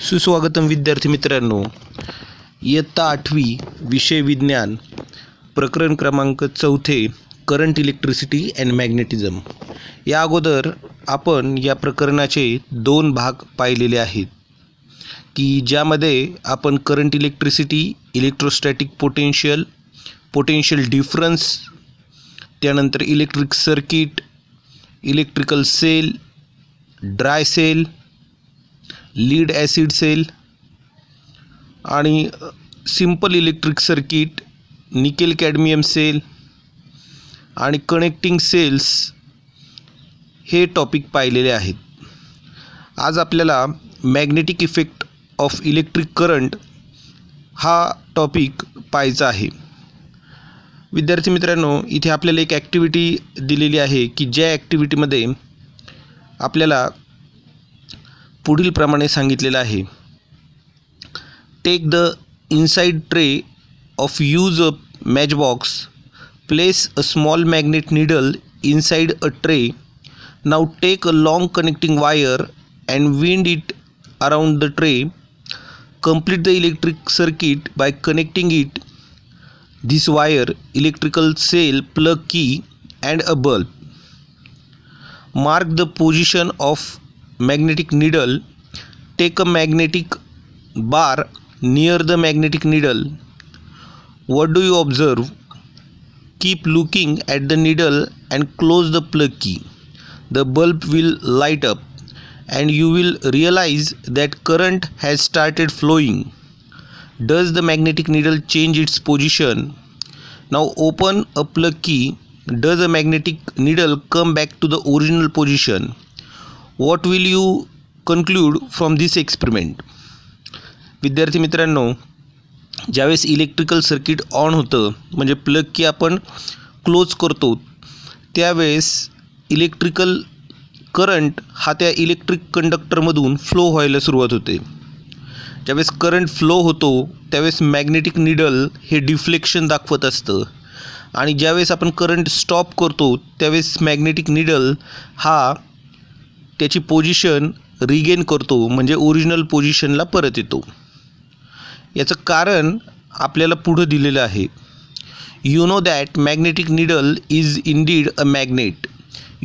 सुस्वागतम विद्यार्थी मित्रांनो, इयत्ता 8वी विषय विज्ञान प्रकरण क्रमांक 4 करंट इलेक्ट्रिसिटी अँड मॅग्नेटिझम। या अगोदर आपण या प्रकरणाचे 2 भाग पाहिलेले आहेत की ज्यामध्ये आपण current electricity, electrostatic potential, potential difference, त्यानंतर electric circuit, electrical cell, dry cell, lead acid cell आणि simple electric circuit, nickel cadmium cell आणि कनेक्टिंग सेल्स हे टॉपिक पाहिलेले आहेत। आज आपल्याला magnetic effect of electric current हा टॉपिक पाहायचा आहे। विद्यार्थी मित्रांनो, इथे आपल्याला एक ॲक्टिव्हिटी दिलेली आहे की ज्या ॲक्टिव्हिटीमध्ये आपल्याला पुढील प्रमाणे सांगितलेलं आहे। Take the inside tray of use a matchbox, place a small magnet needle inside a tray, now take a long connecting wire and wind it around the tray, complete the electric circuit by connecting it this wire, electrical cell, plug key and a bulb. Mark the position of magnetic needle. Take a magnetic bar near the magnetic needle. What do you observe? Keep looking at the needle and close the plug key. The bulb will light up and you will realize that current has started flowing. Does the magnetic needle change its position? Now open a plug key. Does the magnetic needle come back to the original position? What will you conclude from this experiment? विद्यार्थी मित्रांनो, ज्यावेळेस electrical circuit on होतं म्हणजे plug की आपण close करतो त्यावेळेस electrical current हा त्या इलेक्ट्रिक कंडक्टरमधून फ्लो व्हायला सुरुवात होते। ज्यावेळेस करंट फ्लो होतो त्यावेळेस मॅग्नेटिक निडल हे डिफ्लेक्शन दाखवत असतं आणि ज्यावेळेस आपण करंट स्टॉप करतो त्यावेळेस मॅग्नेटिक निडल हा त्याची पोझिशन रिगेन करतो म्हणजे ओरिजिनल पोझिशनला परत येतो। याचं कारण आपल्याला पुढं दिलेलं आहे। You know that magnetic needle is indeed a magnet.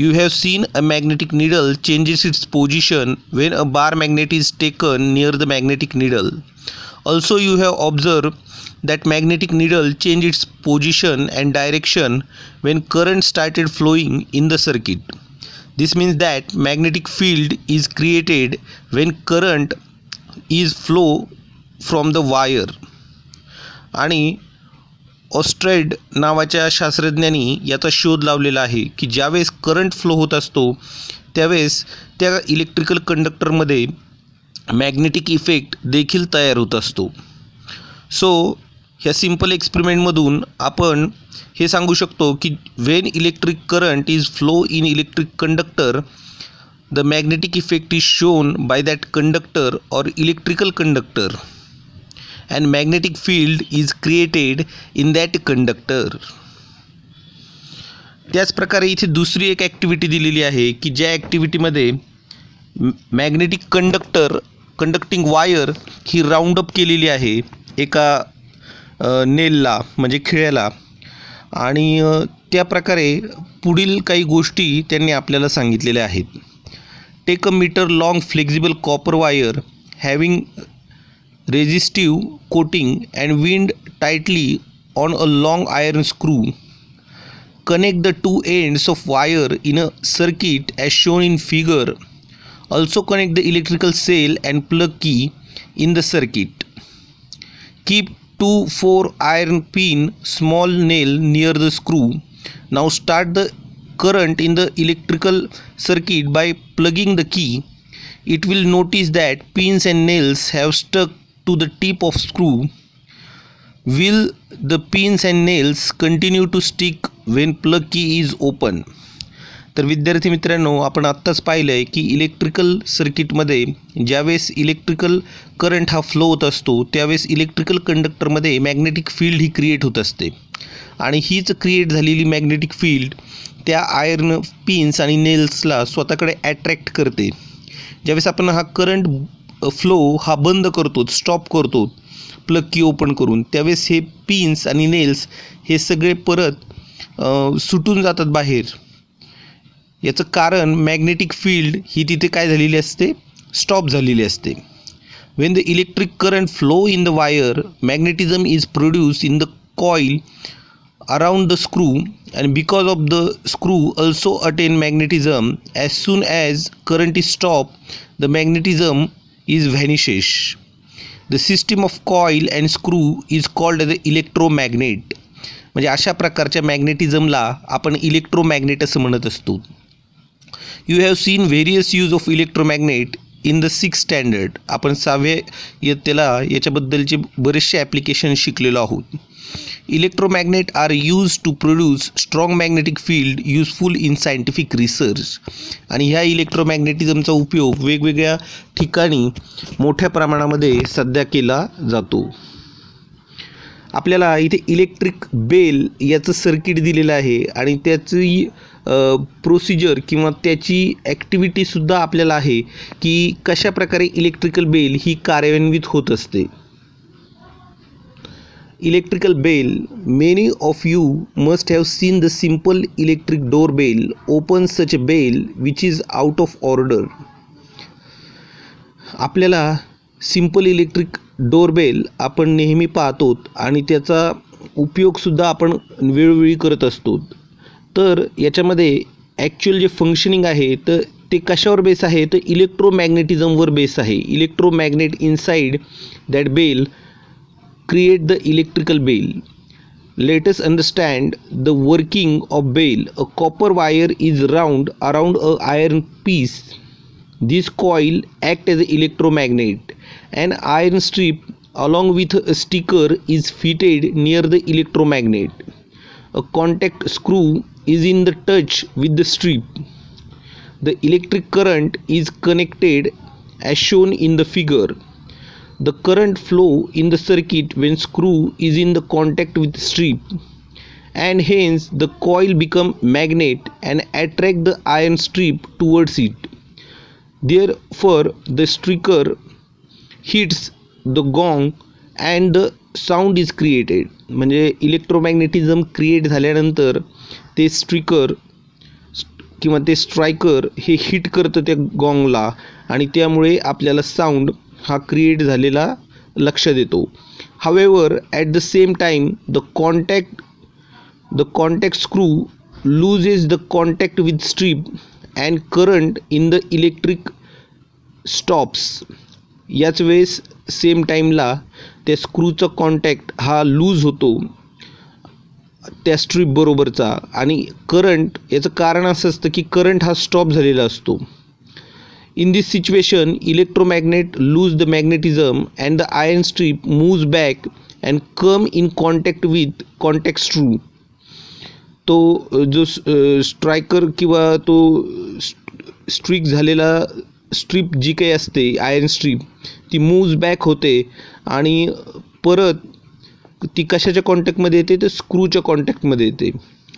You have seen a magnetic needle changes its position when a bar magnet is taken near the magnetic needle. Also, you have observed that magnetic needle changed its position and direction when current started flowing in the circuit. This means that magnetic field is created when current is flow from the wire. आणि ऑस्ट्रेड नावाच्या शास्त्रज्ञांनी याचा शोध लावलेला आहे की ज्यावेळेस current flow होत असतो त्यावेळेस त्या इलेक्ट्रिकल कंडक्टरमध्ये मॅग्नेटिक इफेक्ट देखील तयार होत असतो। सो ह्या सिंपल एक्सपेरिमेंटमधून आपण हे सांगू शकतो की Wien electric current is flow in electric conductor, the magnetic effect is shown by that conductor or electrical conductor and magnetic field is created in that conductor. त्याच प्रकारे इथे दुसरी एक ॲक्टिव्हिटी दिलेली आहे की ज्या ॲक्टिव्हिटीमध्ये मॅग्नेटिक कंडक्टिंग वायर ही round up केलेली आहे एका नेलला म्हणजे खिळ्याला आणि त्या प्रकारे पुढील काही गोष्टी त्यांनी आपल्याला सांगितलेल्या आहेत। Take a metre long flexible copper wire having resistive coating and wind tightly on a long iron screw. Connect the two ends of wire in a circuit as shown in figure. Also connect the electrical cell and plug key in the circuit. Keep 2 4 iron pin small nail near the screw. Now start the current in the electrical circuit by plugging the key. It will notice that pins and nails have stuck to the tip of screw. Will the pins and nails continue to stick when plug key is open? तर विद्यार्थी मित्रांनो, आपण आत्ताच पाहिलं आहे की electrical सर्किटमध्ये ज्यावेळेस इलेक्ट्रिकल करंट हा फ्लो होत असतो त्यावेळेस इलेक्ट्रिकल कंडक्टरमध्ये मॅग्नेटिक फील्ड ही क्रिएट होत असते आणि हीच क्रिएट झालेली मॅग्नेटिक फील्ड त्या आयर्न पिन्स आणि नेल्सला स्वतःकडे ॲट्रॅक्ट करते। ज्यावेळेस आपण हा करंट फ्लो हा बंद करतो, स्टॉप करतो प्लग की ओपन करून, त्यावेळेस हे पिन्स आणि नेल्स हे सगळे परत सुटून जातात बाहेर. याचं कारण मॅग्नेटिक फील्ड ही तिथे काय झालेली असते, स्टॉप झालेली असते. When the electric current flow in the wire, magnetism is produced in the coil around the screw, and because of the screw also attain magnetism. As soon as current is stopped, the magnetism is vanishes. The system of coil and screw is called as electromagnet. म्हणजे अशा प्रकारच्या मॅग्नेटिझमला आपण electromagnet असं म्हणत असतो. You have seen various use of electromagnet in the 6th standard. आपण 6व्या इयत्तेला याच्याबद्दलचे बरेचसे ॲप्लिकेशन शिकलेलो आहोत. Electromagnet are use to produce strong magnetic field useful in scientific research. आणि ह्या इलेक्ट्रोमॅग्नेटिझमचा उपयोग वेगवेगळ्या ठिकाणी मोठ्या प्रमाणामध्ये सध्या केला जातो. आपल्याला इथे इलेक्ट्रिक बेल याचं सर्किट दिलेलं आहे आणि त्याची प्रोसिजर किंवा त्याची ॲक्टिव्हिटीसुद्धा आपल्याला आहे की कशा प्रकारे इलेक्ट्रिकल बेल ही कार्यान्वित होत असते. Electrical bell. Many of you must have seen the simple electric door bell. Open such bell which is out of order. आपल्याला सिम्पल इलेक्ट्रिक डोरबेल आपण नेहमी पाहतो आणि त्याचा उपयोगसुद्धा आपण वेळोवेळी करत असतो. तर याच्यामध्ये ॲक्च्युअल जे फंक्शनिंग आहे तर ते कशावर बेस आहे, तर इलेक्ट्रोमॅग्नेटिझमवर बेस आहे. Electromagnet inside that bell create the electrical bell. Let us understand the working of bell. A copper wire is round around a iron piece. This coil acts as an electromagnet. An iron strip along with a sticker is fitted near the electromagnet. A contact screw is in the touch with the strip. The electric current is connected as shown in the figure. The current flow in the circuit when screw is in the contact with the strip, and hence the coil become magnet and attract the iron strip towards it. Therefore, the striker hits the gong and the sound is created. म्हणजे इलेक्ट्रोमॅग्नेटिझम create झाल्यानंतर ते stricter किंवा ते striker हे hit करतं त्या गॉंगला आणि त्यामुळे आपल्याला साऊंड हा क्रिएट झालेला लक्षात येतो. However at the same time the contact screw looses the contact with strip and current in the electric stops. याच वेळेस सेम टाईमला त्या स्क्रूचा कॉन्टॅक्ट हा लूज होतो त्या स्ट्रीप बरोबरचा आणि करंट याचं कारण असं असतं की करंट हा स्टॉप झालेला असतो. In this situation electromagnet loose the magnetism and the iron strip moves back and come in contact with contact screw. तो जो स्ट्रायकर किंवा तो स्ट्रिक झालेला स्ट्रीप जी काही असते आयर्न स्ट्रीप ती मूव्ज बॅक होते आणि परत ती कशाच्या कॉन्टॅक्टमध्ये येते तर स्क्रूच्या कॉन्टॅक्टमध्ये येते.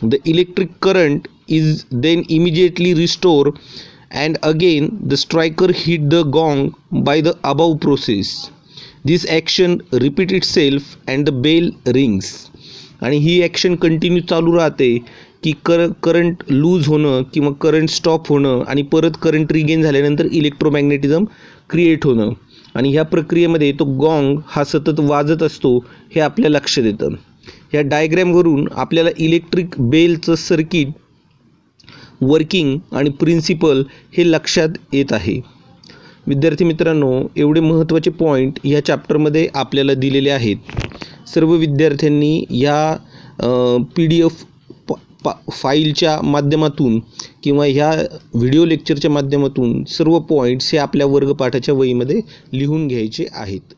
The electric current is then immediately restore and again the striker hit the gong by the above process. This action repeat itself and the bell rings. आणि ही ॲक्शन कंटिन्यू चालू राहते की करंट लूज होणं किंवा current stop होणं आणि परत करंट रिगेन झाल्यानंतर इलेक्ट्रोमॅग्नेटिझम क्रिएट होणं आणि ह्या प्रक्रियेमध्ये तो गॉंग हा सतत वाजत असतो हे आपल्या लक्षात येतं. ह्या डायग्रॅमवरून आपल्याला इलेक्ट्रिक बेलचं सर्किट वर्किंग आणि प्रिन्सिपल हे लक्षात येत आहे. विद्यार्थी मित्रांनो, एवढे महत्त्वाचे पॉईंट ह्या चॅप्टरमध्ये आपल्याला दिलेले आहेत. सर्व विद्यार्थ्यांनी ह्या PDF फाईलच्या माध्यमातून किंवा ह्या व्हिडिओ लेक्चरच्या माध्यमातून सर्व पॉईंट्स हे आपल्या वर्गपाठाच्या वहीमध्ये लिहून घ्यायचे आहेत.